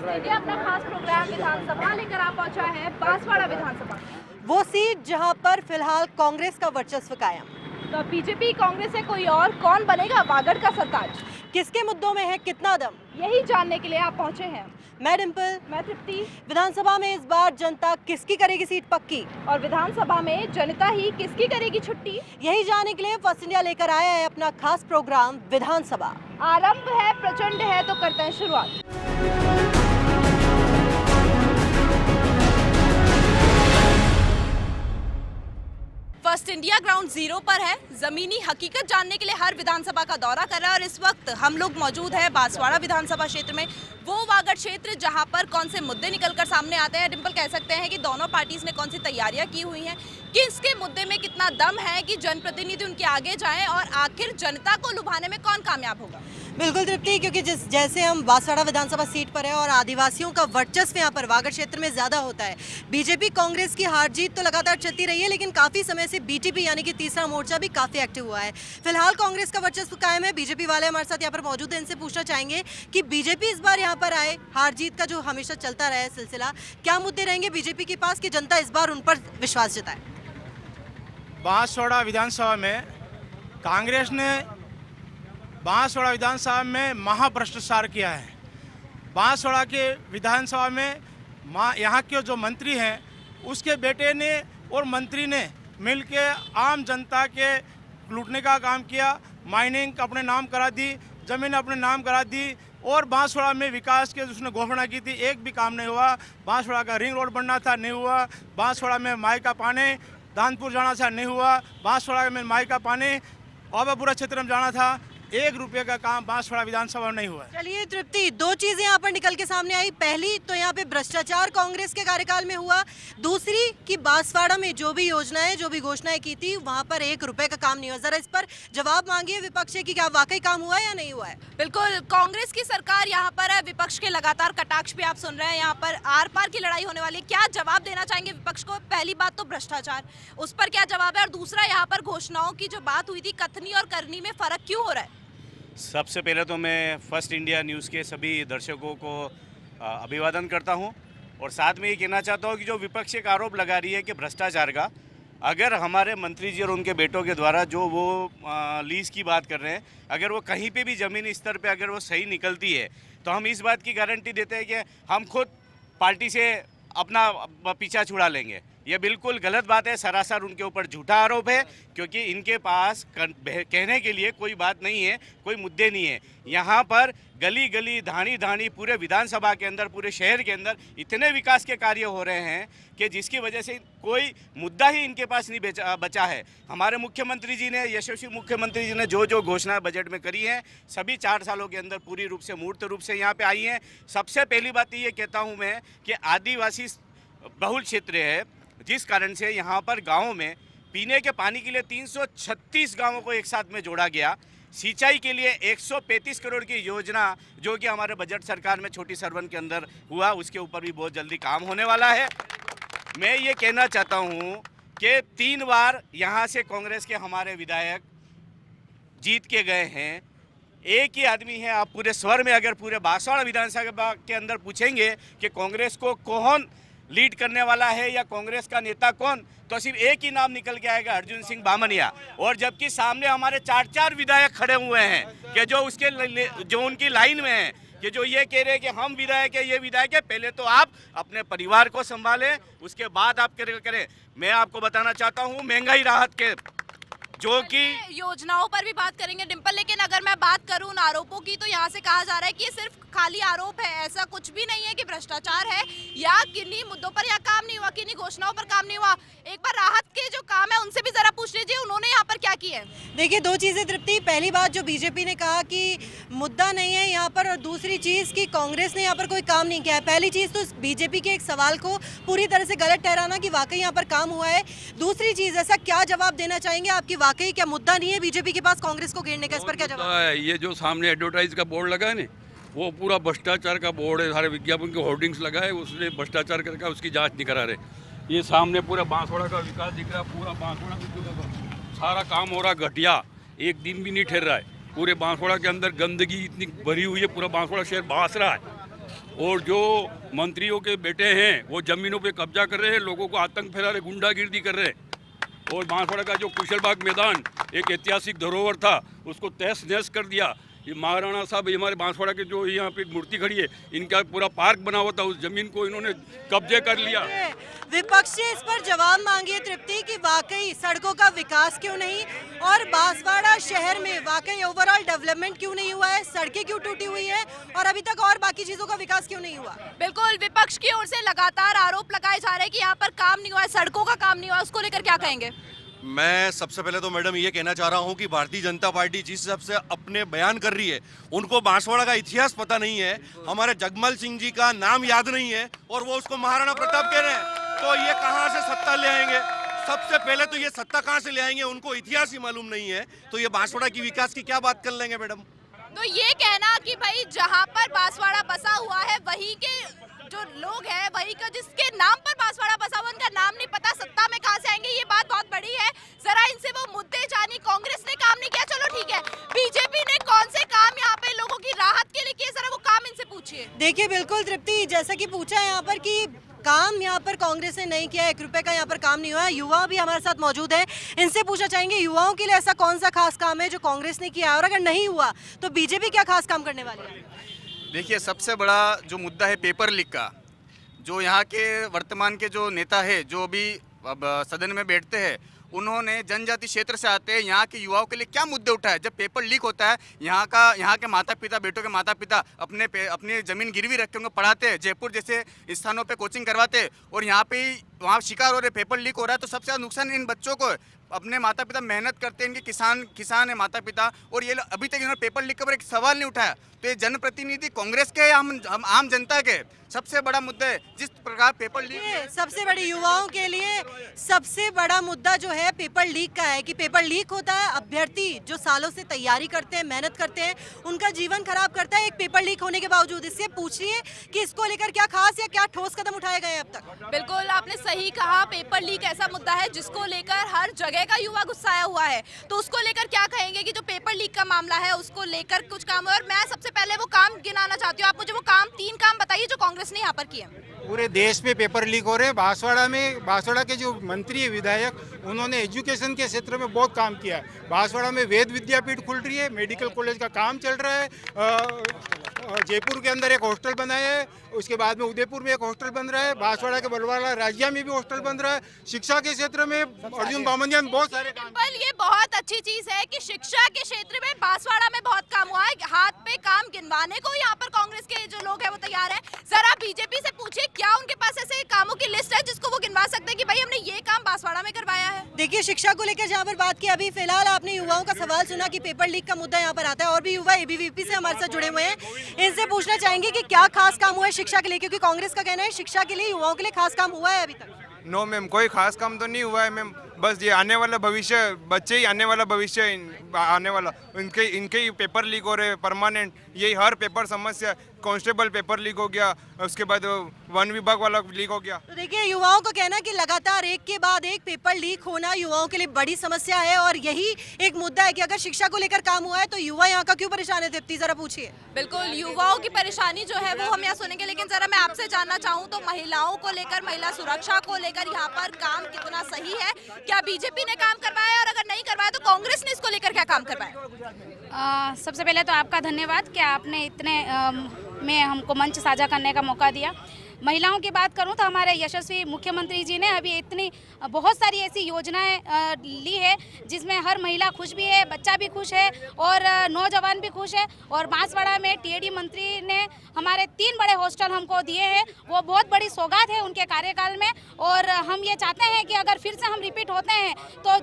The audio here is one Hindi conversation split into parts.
फर्स्ट इंडिया अपना खास प्रोग्राम विधानसभा लेकर आ पहुंचा है बांसवाड़ा विधानसभा, वो सीट जहां पर फिलहाल कांग्रेस का वर्चस्व कायम। तो बीजेपी कांग्रेस है कोई और, कौन बनेगा वागड़ का सरताज, किसके मुद्दों में है कितना दम, यही जानने के लिए आप पहुंचे हैं। मैं डिम्पल, मैं तृप्ति। विधानसभा में इस बार जनता किसकी करेगी सीट पक्की और विधानसभा में जनता ही किसकी करेगी छुट्टी, यही जानने के लिए फर्स्ट इंडिया लेकर आया है अपना खास प्रोग्राम विधानसभा। आरंभ है, प्रचंड है, तो करते हैं शुरुआत। फर्स्ट इंडिया ग्राउंड जीरो पर है, जमीनी हकीकत जानने के लिए हर विधानसभा का दौरा कर रहा है और इस वक्त हम लोग मौजूद है बांसवाड़ा विधानसभा क्षेत्र में, वो वागड़ क्षेत्र जहां पर कौन से मुद्दे निकलकर सामने आते हैं। डिम्पल, कह सकते हैं कि दोनों पार्टीज ने कौन सी तैयारियां की हुई हैं, किसके मुद्दे में कितना दम है कि जनप्रतिनिधि उनके आगे जाएं और आखिर जनता को लुभाने में कौन कामयाब होगा। बिल्कुल तृप्ति, क्योंकि जैसे हम बांसवाड़ा विधानसभा सीट पर है और आदिवासियों का वर्चस्व यहाँ पर वागड़ क्षेत्र में ज्यादा होता है। बीजेपी कांग्रेस की हार जीत तो लगातार चलती रही है, लेकिन काफी समय से बीटीपी यानी कि तीसरा मोर्चा भी काफी एक्टिव हुआ है। फिलहाल कांग्रेस का वर्चस्व कायम है। बीजेपी वाले हमारे साथ यहाँ पर मौजूद है, इनसे पूछना चाहेंगे कि बीजेपी इस बार यहाँ पर आए, हार जीत का जो हमेशा चलता रहा है सिलसिला, क्या मुद्दे रहेंगे बीजेपी के पास कि जनता इस बार उन पर विश्वास जताए। बांसवाड़ा विधानसभा में कांग्रेस ने बांसवाड़ा विधानसभा में महाभ्रष्टाचार किया है। बांसवाड़ा के विधानसभा में यहाँ के जो मंत्री हैं उसके बेटे ने और मंत्री ने मिलकर आम जनता के लूटने का काम किया। माइनिंग अपने नाम करा दी, ज़मीन अपने नाम करा दी और बांसवाड़ा में विकास के उसने घोषणा की थी, एक भी काम नहीं हुआ। बांसवाड़ा का रिंग रोड बनना था, नहीं हुआ। बांसवाड़ा में माई का पानी दानपुर जाना था, नहीं हुआ। बांसवाड़ा में माई का पानी औबापुरा क्षेत्र में जाना था, 1 रुपये का काम बांसवाड़ा विधानसभा में नहीं हुआ। चलिए तृप्ति, दो चीजें यहाँ पर निकल के सामने आई। पहली तो यहाँ पे भ्रष्टाचार कांग्रेस के कार्यकाल में हुआ, दूसरी कि बांसवाड़ा में जो भी योजनाएं जो भी घोषणाएं की थी वहाँ पर 1 रुपए का काम नहीं हुआ। जरा इस पर जवाब मांगिए विपक्ष से कि क्या वाकई काम हुआ या नहीं हुआ है। बिल्कुल, कांग्रेस की सरकार यहाँ पर है, विपक्ष के लगातार कटाक्ष भी आप सुन रहे हैं, यहाँ पर आर पार की लड़ाई होने वाली है। क्या जवाब देना चाहेंगे विपक्ष को? पहली बात तो भ्रष्टाचार, उस पर क्या जवाब है, और दूसरा यहाँ पर घोषणाओं की जो बात हुई थी, कथनी और करनी में फर्क क्यों हो रहा है? सबसे पहले तो मैं फर्स्ट इंडिया न्यूज़ के सभी दर्शकों को अभिवादन करता हूं और साथ में ये कहना चाहता हूं कि जो विपक्ष एक आरोप लगा रही है कि भ्रष्टाचार का, अगर हमारे मंत्री जी और उनके बेटों के द्वारा जो वो लीज़ की बात कर रहे हैं, अगर वो कहीं पे भी ज़मीनी स्तर पे अगर वो सही निकलती है तो हम इस बात की गारंटी देते हैं कि हम खुद पार्टी से अपना पीछा छुड़ा लेंगे। ये बिल्कुल गलत बात है, सरासर उनके ऊपर झूठा आरोप है, क्योंकि इनके पास कहने के लिए कोई बात नहीं है, कोई मुद्दे नहीं है। यहाँ पर गली गली धानी धानी पूरे विधानसभा के अंदर, पूरे शहर के अंदर इतने विकास के कार्य हो रहे हैं कि जिसकी वजह से कोई मुद्दा ही इनके पास नहीं बचा है। हमारे मुख्यमंत्री जी ने, यशस्वी मुख्यमंत्री जी ने जो जो घोषणाएं बजट में करी हैं, सभी 4 सालों के अंदर पूरी रूप से मूर्त रूप से यहाँ पे आई हैं। सबसे पहली बात ये कहता हूँ मैं कि आदिवासी बहुल क्षेत्र है, जिस कारण से यहाँ पर गाँव में पीने के पानी के लिए 336 गाँवों को एक साथ में जोड़ा गया। सिंचाई के लिए 135 करोड़ की योजना जो कि हमारे बजट सरकार में छोटी सरवन के अंदर हुआ, उसके ऊपर भी बहुत जल्दी काम होने वाला है। मैं ये कहना चाहता हूँ कि 3 बार यहाँ से कांग्रेस के हमारे विधायक जीत के गए हैं। एक ही आदमी है, आप पूरे स्वर में अगर पूरे बांसवाड़ा विधानसभा के अंदर पूछेंगे कि कांग्रेस को कौन लीड करने वाला है या कांग्रेस का नेता कौन, तो सिर्फ एक ही नाम निकल के आएगा, अर्जुन सिंह बामनिया। और जबकि सामने हमारे 4 विधायक खड़े हुए हैं कि जो उनकी लाइन में हैं, कि जो ये कह रहे हैं कि हम विधायक है, ये विधायक है। पहले तो आप अपने परिवार को संभालें, उसके बाद आप करें। मैं आपको बताना चाहता हूँ महंगाई राहत के जो कि योजनाओं पर भी बात करेंगे डिम्पल, लेकिन अगर मैं बात करूं उन आरोपों की, तो यहाँ से कहा जा रहा है कि ये सिर्फ खाली आरोप है, ऐसा कुछ भी नहीं है कि भ्रष्टाचार है या किन्हीं मुद्दों पर या काम नहीं हुआ, किन्हीं घोषणाओं पर काम नहीं हुआ। एक बार राहत के जो काम है उनसे भी जरा पूछ लीजिए, उन्होंने यहाँ पर क्या किया है। देखिए, 2 चीजें तृप्ति। पहली बात जो बीजेपी ने कहा कि मुद्दा नहीं है यहाँ पर, और दूसरी चीज कि कांग्रेस ने यहाँ पर कोई काम नहीं किया है। पहली चीज तो बीजेपी के एक सवाल को पूरी तरह से गलत ठहराना कि वाकई यहाँ पर काम हुआ है। दूसरी चीज, ऐसा क्या जवाब देना चाहेंगे आपकी, वाकई क्या मुद्दा नहीं है बीजेपी के पास कांग्रेस को घेरने का, इस पर क्या जवाब है? ये जो सामने एडवर्टाइज का बोर्ड लगा है ना, वो पूरा भ्रष्टाचार का बोर्ड है, सारे विज्ञापन के होर्डिंग्स लगा है, उसने भ्रष्टाचार करके उसकी जांच नहीं करा रहे। ये सामने पूरा बांसवाड़ा का विकास दिख रहा है, पूरा बांसवाड़ा में सारा काम हो रहा घटिया, एक दिन भी नहीं ठहर रहा है। पूरे बांसवाड़ा के अंदर गंदगी इतनी भरी हुई है, पूरा बांसवाड़ा शहर भास रहा है और जो मंत्रियों के बेटे हैं वो जमीनों पे कब्जा कर रहे हैं, लोगों को आतंक फैला रहे, गुंडागिर्दी कर रहे हैं। और बांसवाड़ा का जो कुशलबाग मैदान एक ऐतिहासिक धरोहर था उसको तहस नहस कर दिया। ये महाराणा साहब हमारे बांसवाड़ा के जो यहाँ पे मूर्ति खड़ी है, इनका पूरा पार्क बना हुआ था, उस जमीन को इन्होंने कब्जे कर लिया। विपक्ष से इस पर जवाब मांगिए तृप्ति कि वाकई सड़कों का विकास क्यों नहीं और बांसवाड़ा शहर में वाकई ओवरऑल डेवलपमेंट क्यों नहीं हुआ है, सड़कें क्यों टूटी हुई है और अभी तक और बाकी चीजों का विकास क्यों नहीं हुआ। बिल्कुल, विपक्ष की ओर से लगातार आरोप लगाए जा रहे हैं कि यहाँ पर काम नहीं हुआ है, सड़कों का काम नहीं हुआ, उसको लेकर क्या कहेंगे? मैं सबसे पहले तो मैडम ये कहना चाह रहा हूँ कि भारतीय जनता पार्टी जिस हिसाब से अपने बयान कर रही है, उनको बांसवाड़ा का इतिहास पता नहीं है, हमारे जगमल सिंह जी का नाम याद नहीं है और वो उसको महाराणा प्रताप कह रहे हैं, तो ये कहाँ से सत्ता ले आएंगे? सबसे पहले तो ये सत्ता कहाँ से ले आएंगे, उनको इतिहास ही मालूम नहीं है, तो ये बांसवाड़ा की विकास की क्या बात कर लेंगे मैडम? तो ये कहना कि भाई जहाँ पर बांसवाड़ा बसा हुआ है वही के जो लोग हैं, वही का जिसके नाम पर बांसवाड़ा बसा हुआ, उनका नाम नहीं पता, सत्ता में कहाँ से आएंगे, ये बात बहुत बड़ी है। जरा इनसे वो मुद्दे जानी, कांग्रेस ने काम नहीं किया, चलो ठीक है, बीजेपी ने कौन से काम यहाँ पे लोगों की राहत के लिए किए, जरा वो काम इनसे पूछिए। देखिए बिल्कुल तृप्ति, जैसा कि पूछा है यहाँ पर कि काम यहाँ पर कांग्रेस ने नहीं किया, 1 रुपए का यहाँ पर काम नहीं हुआ। युवा भी हमारे साथ मौजूद है, इनसे पूछना चाहेंगे युवाओं के लिए ऐसा कौन सा खास काम है जो कांग्रेस ने किया और अगर नहीं हुआ तो बीजेपी क्या खास काम करने वाली है? देखिए, सबसे बड़ा जो मुद्दा है पेपर लीक का, जो यहाँ के वर्तमान के जो नेता है, जो भी अब सदन में बैठते हैं, उन्होंने जनजाति क्षेत्र से आते हैं, यहाँ के युवाओं के लिए क्या मुद्दे उठाए? जब पेपर लीक होता है, यहाँ के माता पिता, बेटों के माता पिता अपनी ज़मीन गिरवी रख के उनको पढ़ाते हैं, जयपुर जैसे स्थानों पे कोचिंग करवाते हैं और यहाँ पे वहाँ शिकार हो रहे, पेपर लीक हो रहा है, तो सबसे ज़्यादा नुकसान इन बच्चों को। अपने माता पिता मेहनत करते हैं, इनके किसान है माता पिता, और ये अभी तक इन्होंने पेपर लीक के ऊपर एक सवाल नहीं उठाया। तो ये जनप्रतिनिधि कांग्रेस के, हम आम जनता के सबसे बड़ा मुद्दा है जिस प्रकार पेपर लीक। सबसे बड़ी युवाओं के लिए सबसे बड़ा मुद्दा जो है पेपर लीक का है कि पेपर लीक होता है, अभ्यर्थी जो सालों से तैयारी करते हैं, मेहनत करते हैं, उनका जीवन खराब करता है एक पेपर लीक होने के बावजूद। इससे पूछिए कि इसको लेकर क्या खास या क्या ठोस कदम उठाए गए अब तक। बिल्कुल, आपने सही कहा, पेपर लीक ऐसा मुद्दा है जिसको लेकर हर जगह का युवा गुस्साया हुआ है, तो उसको लेकर क्या कहेंगे कि जो पेपर लीक का मामला है उसको लेकर कुछ काम है? और मैं सबसे पहले वो काम गिनाना चाहती हूँ, आप मुझे वो 3 काम बताइए जो कांग्रेस ने यहाँ पर किए। पूरे देश में पेपर लीक हो रहे हैं। बांसवाड़ा के जो मंत्री है, विधायक, उन्होंने एजुकेशन के क्षेत्र में बहुत काम किया है। बांसवाड़ा में वेद विद्यापीठ खुल रही है, मेडिकल कॉलेज का काम चल रहा है, जयपुर के अंदर एक हॉस्टल बनाया है, उसके बाद में उदयपुर में एक हॉस्टल बन रहा है, बांसवाड़ा के बलवाड़ा राज्य में भी हॉस्टल बन रहा है। शिक्षा के क्षेत्र में अर्जुन बामनिया बहुत सारे काम। ये बहुत अच्छी चीज है कि शिक्षा के क्षेत्र में बांसवाड़ा में बहुत काम हुआ है, हाथ पे काम गिनवाने को यहाँ पर कांग्रेस के जो लोग हैं वो तैयार है। जरा बीजेपी से पूछिए क्या उनके पास ऐसे कामों की लिस्ट है जिसको वो गिनवा सकते हैं कि भाई हमने ये काम बांसवाड़ा में करवाया है। देखिए, शिक्षा को लेकर जहाँ पर बात की, अभी फिलहाल आपने युवाओं का सवाल सुना कि पेपर लीक का मुद्दा यहाँ पर आता है और भी युवा एबीवीपी से हमारे साथ जुड़े हुए हैं, इनसे पूछना चाहेंगे कि क्या खास काम हुआ है शिक्षा के लिए, क्योंकि कांग्रेस का कहना है शिक्षा के लिए, युवाओं के लिए खास काम हुआ है अभी तक। नो मैम, कोई खास काम तो नहीं हुआ है मैम, बस ये आने वाला भविष्य, बच्चे ही आने वाला भविष्य आने वाला, इनके ही पेपर लीक हो रहे हैं परमानेंट। यही हर पेपर समस्या, कांस्टेबल पेपर लीक हो गया, उसके बाद वन विभाग वाला लीक हो गया। तो देखिए, युवाओं को कहना कि लगातार एक के बाद एक पेपर लीक होना युवाओं के लिए बड़ी समस्या है और यही एक मुद्दा है कि अगर शिक्षा को लेकर काम हुआ है तो युवा यहाँ का क्यों परेशान है? दीप्ति, जरा पूछिए। बिल्कुल, युवाओं की परेशानी जो है वो हम यहाँ सुनेंगे, लेकिन जरा मैं आपसे जानना चाहूँ तो महिलाओं को लेकर, महिला सुरक्षा को लेकर यहाँ पर काम कितना सही है? क्या बीजेपी ने काम करवाया और अगर नहीं करवाया तो कांग्रेस ने इसको लेकर क्या काम करवाया? सबसे पहले तो आपका धन्यवाद कि आपने इतने में हमको मंच साझा करने का मौका दिया। महिलाओं की बात करूं तो हमारे यशस्वी मुख्यमंत्री जी ने अभी इतनी बहुत सारी ऐसी योजनाएं ली है जिसमें हर महिला खुश भी है, बच्चा भी खुश है और नौजवान भी खुश है। और बांसवाड़ा में टीएडी मंत्री ने हमारे 3 बड़े हॉस्टल हमको दिए हैं, वो बहुत बड़ी सौगात है उनके कार्यकाल में। और हम ये चाहते हैं कि अगर फिर से हम रिपीट होते हैं तो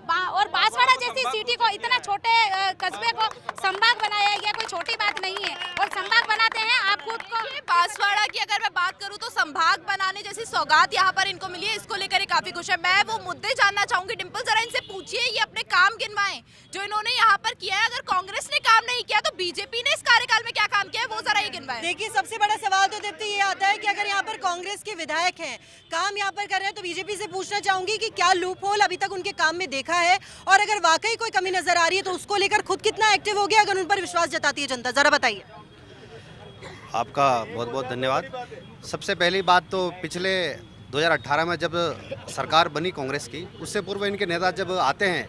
और बांसवाड़ा जैसी सिटी को, इतना छोटे कस्बे को संभाग बनाया, ये कोई छोटी बात नहीं है। और संभाग बनाते हैं आप खुद को। बांसवाड़ा की अगर मैं बात करूं तो संभाग बनाने जैसी सौगात यहाँ पर इनको मिली है, इसको लेकर ये काफी खुश है। मैं वो मुद्दे जानना चाहूंगी, डिम्पल, जरा इनसे पूछिए ये अपने काम गिनवाएं जो इन्होंने यहाँ पर किया है। अगर कांग्रेस ने काम नहीं किया तो बीजेपी ने इस कार्यकाल में क्या काम किया है वो जरा ये गिनवाएं। देखिए, सबसे बड़ा सवाल तो दीप्ति ये आता है कि अगर यहाँ पर कांग्रेस के विधायक हैं, काम यहाँ पर कर रहे हैं, तो बीजेपी से पूछना चाहूंगी कि क्या लूप होल अभी तक उनके काम में देखा है और अगर वाकई कोई कमी नजर आ रही है तो उसको लेकर खुद कितना एक्टिव हो गया अगर उन पर विश्वास जताती है जनता, जरा बताइए। आपका बहुत बहुत धन्यवाद। सबसे पहली बात तो पिछले 2018 में जब सरकार बनी कांग्रेस की, उससे पूर्व इनके नेता जब आते हैं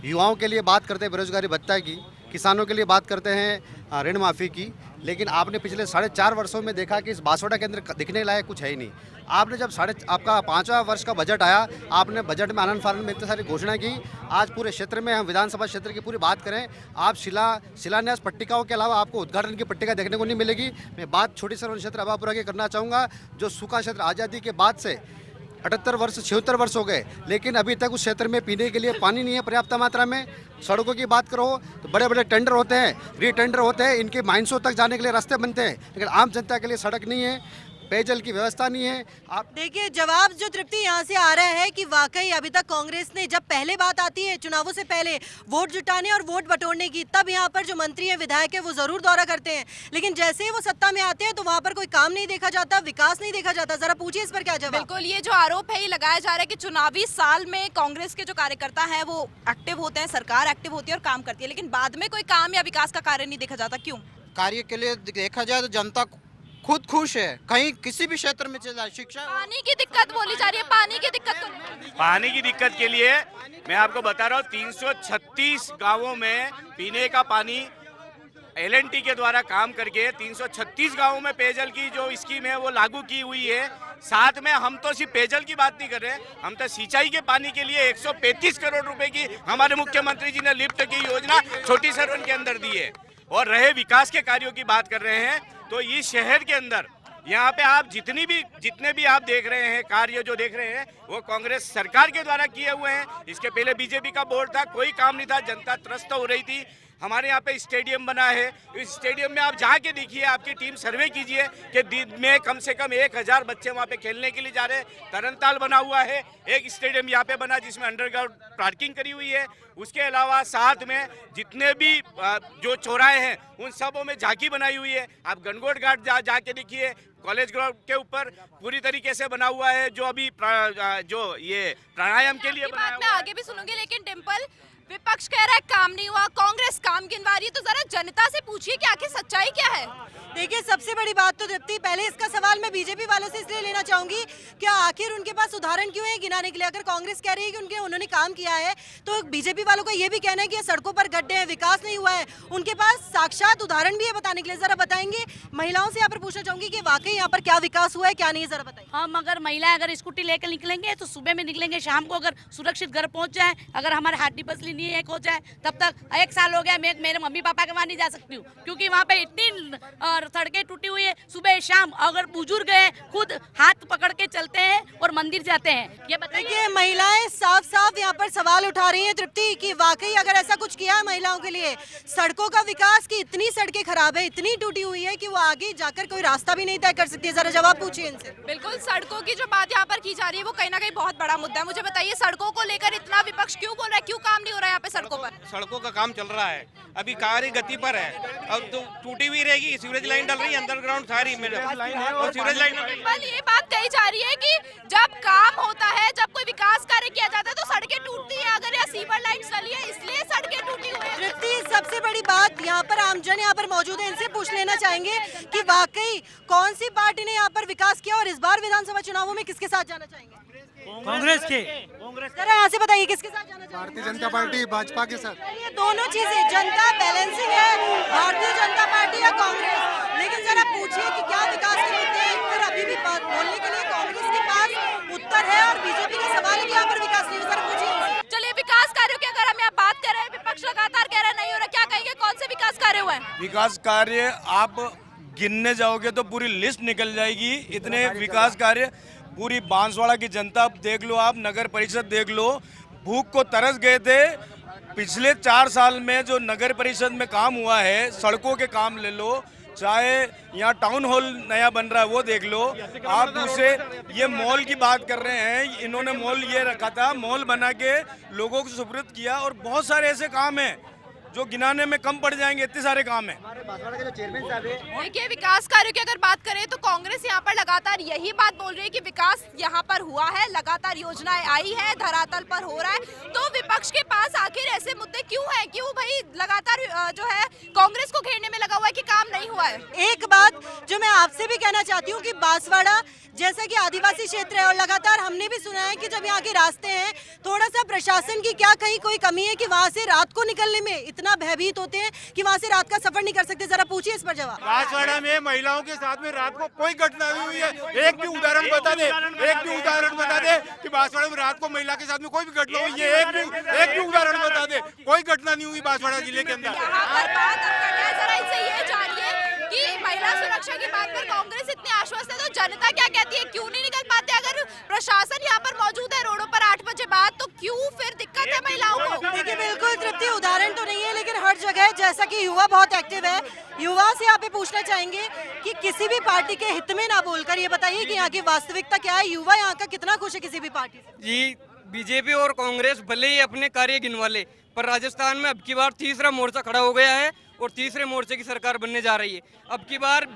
युवाओं के लिए बात करते हैं बेरोजगारी भत्ता की, किसानों के लिए बात करते हैं ऋण माफ़ी की, लेकिन आपने पिछले 4.5 वर्षों में देखा कि इस बांसवाड़ा के अंदर दिखने लायक कुछ है ही नहीं। आपने जब आपका 5वां वर्ष का बजट आया, आपने बजट में आनंद फानंद में इतनी सारी घोषणा की। आज पूरे क्षेत्र में हम विधानसभा क्षेत्र की पूरी बात करें, आप शिलान्यास पट्टिकाओं के अलावा आपको उद्घाटन की पट्टिका देखने को नहीं मिलेगी। मैं बात छोटी सरवन क्षेत्र अभापुरा की करना चाहूँगा, जो सूखा क्षेत्र आज़ादी के बाद से 76 वर्ष हो गए, लेकिन अभी तक उस क्षेत्र में पीने के लिए पानी नहीं है पर्याप्त मात्रा में। सड़कों की बात करो तो बड़े बड़े टेंडर होते हैं, री-टेंडर होते हैं, इनके माइंसों तक जाने के लिए रास्ते बनते हैं, लेकिन आम जनता के लिए सड़क नहीं है, पेयजल की व्यवस्था नहीं है। आप देखिए, जवाब जो तृप्ति यहाँ से आ रहा है कि वाकई अभी तक कांग्रेस ने, जब पहले बात आती है चुनावों से पहले वोट जुटाने और वोट बटोरने की, तब यहाँ पर जो मंत्री है, विधायक है, वो जरूर दौरा करते हैं, लेकिन जैसे ही वो सत्ता में आते हैं तो वहाँ पर कोई काम नहीं देखा जाता, विकास नहीं देखा जाता। जरा पूछिए इस पर क्या जवाब। बिल्कुल, ये जो आरोप है ये लगाया जा रहा है कि चुनावी साल में कांग्रेस के जो कार्यकर्ता हैं वो एक्टिव होते हैं, सरकार एक्टिव होती है और काम करती है, लेकिन बाद में कोई काम या विकास का कार्य नहीं देखा जाता। क्यों? कार्य के लिए देखा जाए तो जनता खुद खुश है, कहीं किसी भी क्षेत्र में चला जाए। शिक्षा, पानी की दिक्कत बोली जा रही है, पानी की दिक्कत तो नहीं। पानी की दिक्कत के लिए मैं आपको बता रहा हूँ, 336 गांवों में पीने का पानी LNT के द्वारा काम करके 336 गांवों में पेयजल की जो स्कीम है वो लागू की हुई है। साथ में हम तो सिर्फ पेयजल की बात नहीं कर रहे, हम तो सिंचाई के पानी के लिए 135 करोड़ रुपए की हमारे मुख्यमंत्री जी ने लिफ्ट की योजना छोटी सरवन के अंदर दी है। और रहे विकास के कार्यों की बात कर रहे हैं तो इस शहर के अंदर यहाँ पे आप जितने भी आप देख रहे हैं कार्य जो देख रहे हैं वो कांग्रेस सरकार के द्वारा किए हुए हैं। इसके पहले बीजेपी का बोर्ड था, कोई काम नहीं था, जनता त्रस्त हो रही थी। हमारे यहाँ पे स्टेडियम बना है, इस स्टेडियम में आप जाके देखिए, आपकी टीम सर्वे कीजिए कि दिन में कम से कम 1000 बच्चे वहाँ पे खेलने के लिए जा रहे हैं। तरनताल बना हुआ है, एक स्टेडियम यहाँ पे बना जिसमें अंडरग्राउंड पार्किंग करी हुई है। उसके अलावा साथ में जितने भी जो चौराहे हैं उन सबों में झांकी बनाई हुई है। आप गणगौर घाट जाके देखिए, कॉलेज ग्राउंड के ऊपर पूरी तरीके से बना हुआ है, जो अभी जो ये प्राणायाम के लिए बनाया हुआ है। आगे भी सुनूंगी, लेकिन डिम्पल, विपक्ष कह रहा है काम नहीं हुआ, कांग्रेस काम गिनवा रही है, तो जरा जनता से पूछिए कि आखिर सच्चाई क्या है। देखिए, सबसे बड़ी बात तो तृप्ति, पहले इसका सवाल मैं बीजेपी वालों से इसलिए लेना चाहूंगी कि आखिर उनके पास उदाहरण क्यों है गिनाने के लिए। अगर कांग्रेस कह रही है कि उन्होंने काम किया है, तो बीजेपी वालों का ये भी कहना है कि सड़कों पर गड्ढे हैं, विकास नहीं हुआ है। उनके पास साक्षात उदाहरण भी है बताने के लिए, जरा बताएंगे। महिलाओं से यहाँ पर पूछना चाहूंगी कि वाकई यहाँ पर क्या विकास हुआ है, क्या नहीं, जरा बताइए। हम अगर महिलाएं अगर स्कूटी लेकर निकलेंगे तो सुबह में निकलेंगे, शाम को अगर सुरक्षित घर पहुंच जाए, अगर हमारे हड्डी पसली नहीं एक हो जाए, तब तक 1 साल हो गया मैं मेरे मम्मी पापा के वहाँ नहीं जा सकती हूँ, क्योंकि वहाँ पे इतनी सड़कें टूटी हुई है। सुबह शाम अगर बुजुर्ग है खुद हाथ पकड़ के चलते हैं और मंदिर जाते हैं। ये बताइए, महिलाएं साफ साफ यहाँ पर सवाल उठा रही हैं तृप्ति कि वाकई अगर ऐसा कुछ किया है महिलाओं के लिए, सड़कों का विकास की इतनी सड़कें खराब है, इतनी टूटी हुई है कि वो आगे जाकर कोई रास्ता भी नहीं तय कर सकती है। जरा जवाब पूछिए इनसे। बिल्कुल, सड़कों की जो बात यहाँ पर की जा रही है वो कहीं ना कहीं बहुत बड़ा मुद्दा है। मुझे बताइए, सड़कों को लेकर इतना विपक्ष क्यों बोल रहा है, क्यों काम नहीं हो रहा है यहाँ पे सड़कों पर? सड़कों का काम चल रहा है, अभी कार्य गति पर है, अब तो टूटी हुई रहेगी, सीवरेज लाइन डल रही है अंडरग्राउंड सारी और सीवरेज लाइन। ये बात कही जा रही है कि जब काम होता है, जब कोई विकास कार्य किया जाता है तो सड़कें टूटती हैं, अगर यहाँ सीवर लाइन चली है इसलिए सड़कें टूटी हुई है। तृप्ति, सबसे बड़ी बात यहाँ पर आमजन यहाँ पर मौजूद है, इनसे पूछ लेना चाहेंगे कि वाकई कौन सी पार्टी ने यहाँ पर विकास किया और इस बार विधानसभा चुनावों में किसके साथ जाना चाहेंगे? कांग्रेस के। जरा यहाँ से बताइए किसके साथ जाना चाहेंगे? भारतीय जनता पार्टी, भाजपा के साथ। ये दोनों चीजें, जनता बैलेंसिंग है, भारतीय जनता पार्टी या कांग्रेस, लेकिन जरा पूछिए कि क्या विकास के मुद्दे हैं। फिर अभी भी बोलने के लिए कांग्रेस के पास उत्तर है और बीजेपी का सवाल है कि यहाँ पर विकास नहीं हुआ। जरा पूछिए। चलिए, विकास कार्यों की अगर हम यहाँ बात कर रहे हैं, विपक्ष लगातार कह रहा है नहीं हो रहा, क्या कहेंगे, कौन से विकास कार्य हुए हैं? विकास कार्य आप गिनने जाओगे तो पूरी लिस्ट निकल जाएगी, इतने विकास कार्य। पूरी बांसवाड़ा की जनता देख लो, आप नगर परिषद देख लो, भूख को तरस गए थे। पिछले 4 साल में जो नगर परिषद में काम हुआ है, सड़कों के काम ले लो, चाहे यहाँ टाउन हॉल नया बन रहा है वो देख लो, आप दूसरे ये मॉल की बात कर रहे हैं, इन्होंने मॉल ये रखा था, मॉल बना के लोगों को सुपुर्द किया। और बहुत सारे ऐसे काम हैं जो गिनाने में कम पड़ जाएंगे, इतने सारे काम है। देखिए, विकास कार्यों की अगर बात करें तो कांग्रेस यहाँ पर लगातार यही बात बोल रही है कि विकास यहाँ पर हुआ है, लगातार योजनाएं आई है, धरातल पर हो रहा है। तो विपक्ष के पास आखिर ऐसे मुद्दे क्यों हैं? क्यों भाई लगातार जो है कांग्रेस को घेरने में लगा हुआ है कि काम नहीं हुआ है? एक बात जो मैं आपसे भी कहना चाहती हूँ कि बांसवाड़ा जैसा कि आदिवासी क्षेत्र है और लगातार हमने भी सुना है कि जब यहाँ के रास्ते हैं, थोड़ा सा प्रशासन की क्या कहीं कोई कमी है कि वहाँ से रात को निकलने में इतना भयभीत होते हैं कि वहाँ से रात का सफर नहीं कर सकते? जरा पूछिए इस पर जवाब। बांसवाड़ा में महिलाओं के साथ में रात को कोई घटना नहीं हुई है। एक भी उदाहरण बता दे कि बांसवाड़ा में रात को महिला के साथ में कोई भी घटना हुई है? एक भी उदाहरण बता दे। कोई घटना नहीं हुई बांसवाड़ा जिले के अंदर। यहाँ पर बात अब करना है, जरा इनसे ये जानिए कि महिला सुरक्षा की बात पर कांग्रेस इतनी आश्वस्त है तो जनता क्या कहती है? क्यों नहीं निकल पाते? अगर प्रशासन यहाँ पर मौजूद है रोडों पर 8 बजे बाद, तो क्यों फिर दिक्कत है महिलाओं को? देखिए, बिल्कुल तृप्ति, उदाहरण तो नहीं है लेकिन हर जगह जैसा कि युवा बहुत एक्टिव है, युवा से यहाँ पे पूछना चाहेंगे कि किसी भी पार्टी के हित में ना बोलकर ये बताइए कि यहाँ की वास्तविकता क्या है, युवा यहाँ का कितना खुश है किसी भी पार्टी से? जी, बीजेपी और कांग्रेस भले ही अपने कार्य गिनवा ले, पर राजस्थान में अब की बार तीसरा मोर्चा खड़ा हो गया है और तीसरे मोर्चे की सरकार बनने जा रही है। अब की बार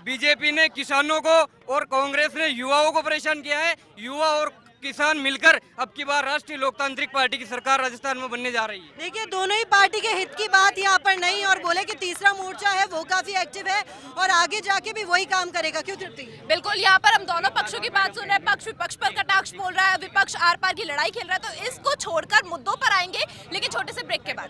बीजेपी ने किसानों को और कांग्रेस ने युवाओं को परेशान किया है। युवा और किसान मिलकर अब की बार राष्ट्रीय लोकतांत्रिक पार्टी की सरकार राजस्थान में बनने जा रही है। देखिए, दोनों ही पार्टी के हित की बात यहाँ पर नहीं, और बोले कि तीसरा मोर्चा है वो काफी एक्टिव है और आगे जाके भी वही काम करेगा। क्यों तृप्ति? बिल्कुल, यहाँ पर हम दोनों पक्षों की बात सुन रहे हैं। पक्ष विपक्ष पर कटाक्ष बोल रहा है, विपक्ष आर पार की लड़ाई खेल रहा है। तो इसको छोड़कर मुद्दों पर आएंगे, लेकिन छोटे से ब्रेक के बाद।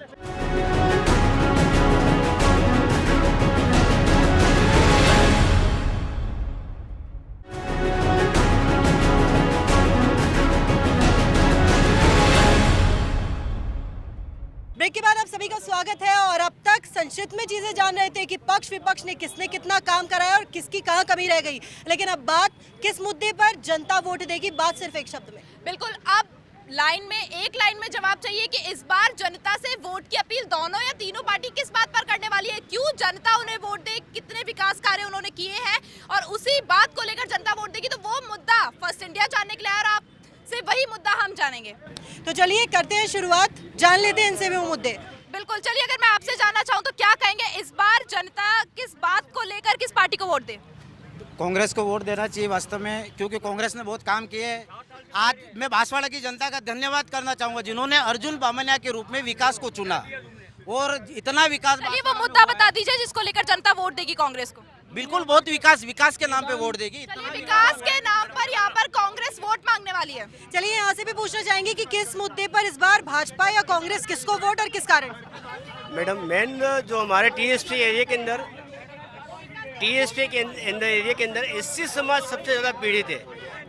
ब्रेक के बाद आप सभी का स्वागत है। और अब तक संक्षिप्त में चीजें जान रहे थे कि पक्ष विपक्ष ने किसने कितना काम कराया और किसकी कहाँ कमी रह गई, लेकिन अब बात किस मुद्दे पर जनता वोट देगी, बात सिर्फ एक शब्द में। बिल्कुल, अब एक लाइन में जवाब चाहिए कि इस बार जनता से वोट की अपील दोनों या तीनों पार्टी किस बात पर करने वाली है? क्यों जनता उन्हें वोट दे, कितने विकास कार्य उन्होंने किए हैं, और उसी बात को लेकर जनता वोट देगी। तो वो मुद्दा फर्स्ट इंडिया जानने के लिए, और आप से वही मुद्दा हम जानेंगे। तो चलिए करते हैं शुरुआत, जान लेते हैं इनसे भी वो मुद्दे। बिल्कुल, चलिए, अगर मैं आपसे जानना चाहूँ तो क्या कहेंगे, इस बार जनता किस बात को लेकर किस पार्टी को वोट दे? कांग्रेस को वोट देना चाहिए वास्तव में, क्योंकि कांग्रेस ने बहुत काम किए हैं। आज मैं बांसवाड़ा की जनता का धन्यवाद करना चाहूँगा जिन्होंने अर्जुन बामनिया के रूप में विकास को चुना, और इतना विकास। चलिए, वो मुद्दा बता दीजिए जिसको लेकर जनता वोट देगी कांग्रेस को। बिल्कुल, बहुत विकास के नाम पे वोट देगी। चलिए, विकास के नाम पर यहाँ पर कांग्रेस वोट मांगने वाली है। चलिए, यहाँ से भी पूछना चाहेंगे कि किस मुद्दे पर इस बार भाजपा या कांग्रेस किसको वोट और किस कारण? मैडम, मेन जो हमारे टीएसपी एरिया के अंदर एससी समाज सबसे ज़्यादा पीड़ित है।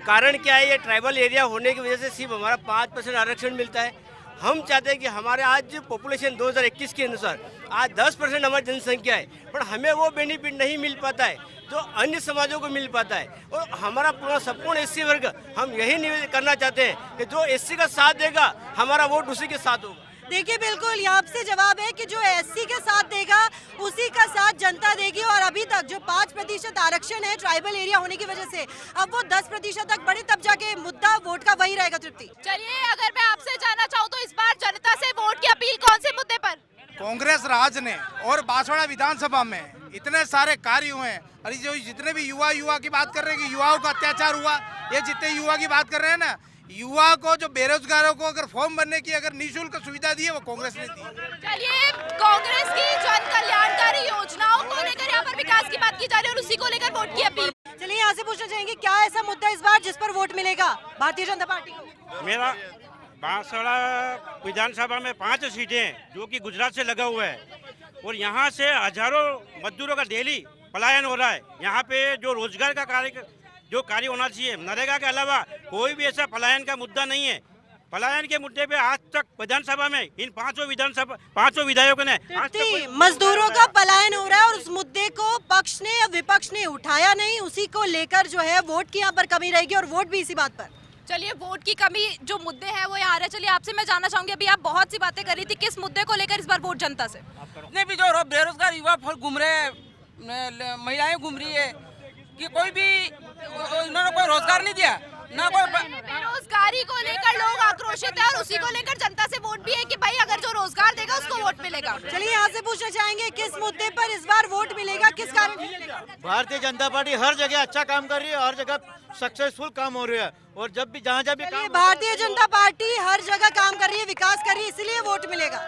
कारण क्या है? ये ट्राइबल एरिया होने की वजह से सिर्फ हमारा 5% आरक्षण मिलता है। हम चाहते हैं कि हमारे आज पॉपुलेशन 2021 के अनुसार आज 10% हमारी जनसंख्या है, पर हमें वो बेनिफिट नहीं मिल पाता है जो अन्य समाजों को मिल पाता है। और हमारा पूरा संपूर्ण एससी वर्ग, हम यही निवेदन करना चाहते हैं कि जो एससी का साथ देगा हमारा वोट उसी के साथ होगा। देखिए, बिल्कुल यहाँ से जवाब है कि जो एससी के साथ देगा उसी का साथ जनता देगी। और अभी तक जो 5% आरक्षण है ट्राइबल एरिया होने की वजह से, अब वो 10% तक बढ़े, तब जाके मुद्दा वोट का वही रहेगा। तृप्ति? चलिए, अगर मैं आपसे जानना चाहूँ तो इस बार जनता से वोट की अपील कौन से मुद्दे पर? कांग्रेस राज ने और बांसवाड़ा विधानसभा में इतने सारे कार्य हुए हैं, और जो जितने भी युवा की बात कर रहे हैं कि युवाओं का अत्याचार हुआ, ये जितने युवा की बात कर रहे हैं ना, युवा को जो बेरोजगारों को अगर फॉर्म भरने की अगर निःशुल्क सुविधा दी है वो कांग्रेस ने दी। चलिए, कांग्रेस की जन कल्याणकारी योजनाओं को लेकर यहाँ पर विकास की बात की जा रही है और उसी को लेकर वोट की अपील। चलिए, यहाँ से पूछना चाहेंगे क्या ऐसा मुद्दा इस बार जिस पर वोट मिलेगा भारतीय जनता पार्टी को? मेरा बांसवाड़ा विधानसभा में 5 सीटें हैं जो कि गुजरात से लगा हुआ है, और यहाँ से हजारों मजदूरों का डेली पलायन हो रहा है। यहाँ पे जो रोजगार का कार्य होना चाहिए, नरेगा के अलावा कोई भी ऐसा पलायन का मुद्दा नहीं है। पलायन के मुद्दे पे आज तक विधानसभा में इन 5 विधायकों ने मजदूरों का पलायन हो रहा है और उस मुद्दे को पक्ष ने या विपक्ष ने उठाया नहीं, उसी को लेकर जो है वोट की यहाँ पर कमी रहेगी और वोट भी इसी बात पर। चलिए, वोट की कमी जो मुद्दे हैं वो यहाँ आ रहे हैं। चलिए, आपसे मैं जानना चाहूंगी, अभी आप बहुत सी बातें कर रही थी, किस मुद्दे को लेकर इस बार वोट जनता से? जितने भी जो बेरोजगार युवा घूम रहे हैं, महिलाएं घूम रही है, कि कोई भी इन्होंने कोई रोजगार नहीं दिया ना कोई। बेरोजगारी को लेकर लोग आक्रोशित है और उसी को लेकर जनता से वोट भी है कि भाई अगर जो रोजगार देगा उसको वोट मिलेगा। चलिए यहाँ से पूछना चाहेंगे किस मुद्दे पर इस बार वोट मिलेगा, किस कारण मिलेगा? भारतीय जनता पार्टी हर जगह अच्छा काम कर रही है, हर जगह सक्सेसफुल काम हो रहा है और जब भी जहाँ भी चलिए भारतीय जनता पार्टी हर जगह काम कर रही है, विकास कर रही है, इसलिए वोट मिलेगा।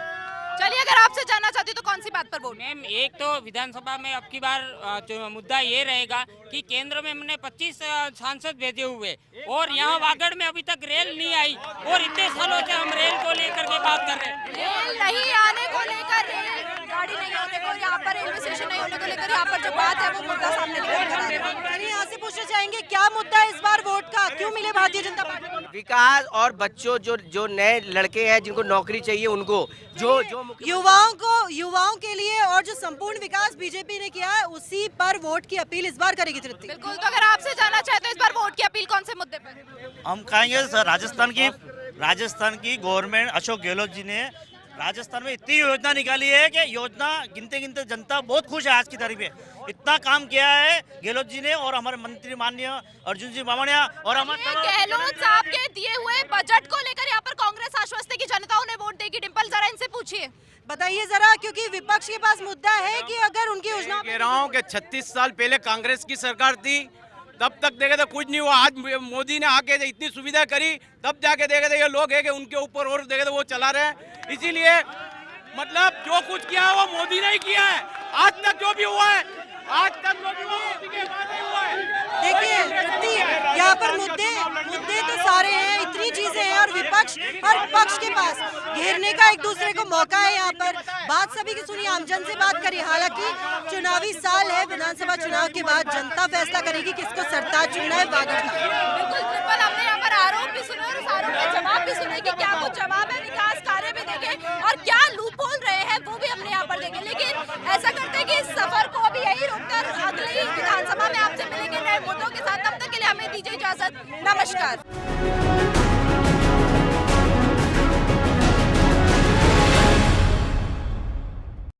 चलिए अगर आपसे जानना चाहती तो कौन सी बात पर वोट? मैम एक तो विधानसभा में अब की बार जो मुद्दा ये रहेगा कि केंद्र में हमने 25 सांसद भेजे हुए और यहाँ वागड़ में अभी तक रेल नहीं आई और इतने सालों से हम रेल को लेकर के बात कर रहे हैं। रेल नहीं आने को लेकर, रेल गाड़ी नहीं होने को, यहाँ पर रेलवे स्टेशन नहीं होने को लेकर यहाँ पर जो बात है वो मुद्दा सामने निकल कर आ रहा है। चलिए यहाँ से पूछना चाहेंगे क्या मुद्दा है इस बार वोट का, क्यों मिले भारतीय जनता पार्टी को? विकास और बच्चों जो नए लड़के हैं जिनको नौकरी चाहिए उनको, जो युवाओं के लिए और जो संपूर्ण विकास बीजेपी ने किया है उसी पर वोट की अपील इस बार करेगी तृप्ति। बिल्कुल, तो अगर आपसे जानना चाहते तो इस बार वोट की अपील कौन से मुद्दे पर? हम कहेंगे सर राजस्थान की गवर्नमेंट अशोक गहलोत जी ने राजस्थान में इतनी योजना निकाली है कि योजना गिनते गिनते जनता बहुत खुश है। आज की तारीख में इतना काम किया है गहलोत जी ने और हमारे मंत्री माननीय अर्जुन जी बामणिया और हमारे गहलोत साहब के दिए हुए बजट को लेकर यहाँ पर कांग्रेस आश्वस्त है कि जनता उन्हें वोट देगी। डिंपल जरा इनसे पूछिए, बताइए जरा, क्योंकि विपक्ष के पास मुद्दा है कि अगर उनकी योजना कह रहा हूँ कि 36 साल पहले कांग्रेस की सरकार थी, तब तक देखे तो कुछ नहीं हुआ। आज मोदी ने आके इतनी सुविधा करी, तब जाके देखे थे ये लोग है कि उनके ऊपर और देखे तो वो चला रहे हैं। इसीलिए मतलब जो कुछ किया है वो मोदी ने ही किया है। आज तक जो भी हुआ है, आज तक जो भी हुआ मोदी के बाद ही हुआ है। देखिए यहाँ पर मुद्दे तो सारे हैं, इतनी चीजें हैं और विपक्ष हर पक्ष के पास घेरने का एक दूसरे को मौका है। यहाँ पर बात सभी की सुनिए, आमजन से बात करिए। हालांकि चुनावी साल है, विधानसभा चुनाव के बाद जनता फैसला करेगी किसको सरताज चुनना है वागड़ का। बिल्कुल ट्रिपल, हमने यहाँ पर आरोप भी सुने और उस आरोप के जवाब भी सुने कि क्या कुछ जवाब है, विकास कार्य भी देखे और क्या लूपहोल रहे हैं वो भी हमने यहाँ पर देखे। लेकिन ऐसा करते हैं कि इस सफर को अभी यही रोककर अगली विधानसभा में आपसे मिलेंगे नए मुद्दों के साथ। तब तक के लिए हमें दीजिए इजाजत, नमस्कार।